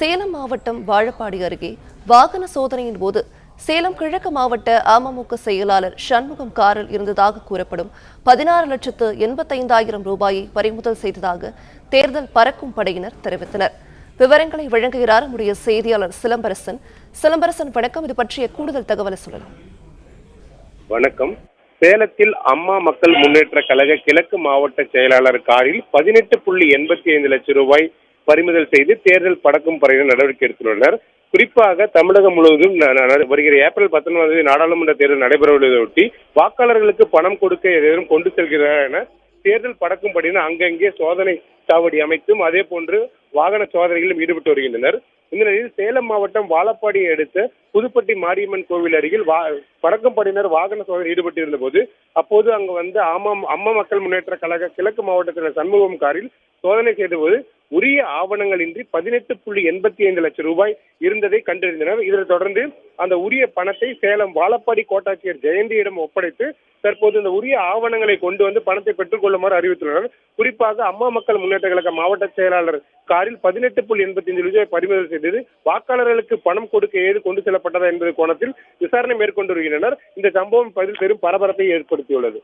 சேலம் மாவட்டம் வாழப்பாடி அருகே வாகன சோதனையின் போது சேலம் கிழக்கு மாவட்ட அமமுக செயலாளர் சண்முகம் காரில் இருந்ததாக கூறப்படும் 16,85,000 ரூபாயை பறிமுதல் செய்ததாக தேர்தல் பறக்கும் படையினர் தெரிவித்தனர். விவரங்களை வழங்குகிறார் நம்முடைய செய்தியாளர் சிலம்பரசன். வணக்கம். இது பற்றிய கூடுதல் தகவலை சொல்லலாம். வணக்கம். சேலத்தில் அம்மா மக்கள் முன்னேற்ற கழக கிழக்கு மாவட்ட செயலாளர் காரில் 18,85 லட்சம் ரூபாய் பறிமுதல் செய்து தேர்தல் பறக்கும் படையினர் நடவடிக்கை எடுத்துள்ளனர். குறிப்பாக தமிழகம் முழுவதும் வருகிற ஏப்ரல் 19 நாடாளுமன்ற தேர்தல் நடைபெறவுள்ளதையொட்டி வாக்காளர்களுக்கு பணம் கொடுக்க எதையும் கொண்டு செல்கிறார் என தேர்தல் பறக்கும் படையினர் அங்கங்கே சோதனை சாவடி அமைத்தும் அதே போன்று வாகன சோதனைகளிலும் ஈடுபட்டு வருகின்றனர். இந்த நிலையில் சேலம் மாவட்டம் வாழப்பாடியை அடுத்த புதுப்பட்டி மாரியம்மன் கோவில் அருகில் பறக்கும் படையினர் வாகன சோதனை ஈடுபட்டு இருந்த போது அப்போது அங்கு வந்து அம்மா மக்கள் முன்னேற்ற கழக கிழக்கு மாவட்டத்தினர் சண்முகம் காரில் சோதனை செய்தபோது உரிய ஆவணங்களின்றி 18,85 லட்சம் ரூபாய் இருந்ததை கண்டறிந்தனர். இதனைத் தொடர்ந்து அந்த உரிய பணத்தை சேலம் வாழப்பாடி கோட்டாட்சியர் ஜெயந்தியிடம் ஒப்படைத்து தற்போது இந்த உரிய ஆவணங்களை கொண்டு வந்து பணத்தை பெற்றுக் கொள்ளுமாறு அறிவித்துள்ளனர். குறிப்பாக அம்மா மக்கள் முன்னேற்ற கழக மாவட்ட செயலாளர் காரில் 18,85 ரூபாய் பறிமுதல் செய்தது வாக்காளர்களுக்கு பணம் கொடுக்க ஏது கொண்டு செல்லப்பட்டதா என்பது கோணத்தில் விசாரணை மேற்கொண்டு வருகின்றனர். இந்த சம்பவம் பெரும் பரபரப்பை ஏற்படுத்தியுள்ளது.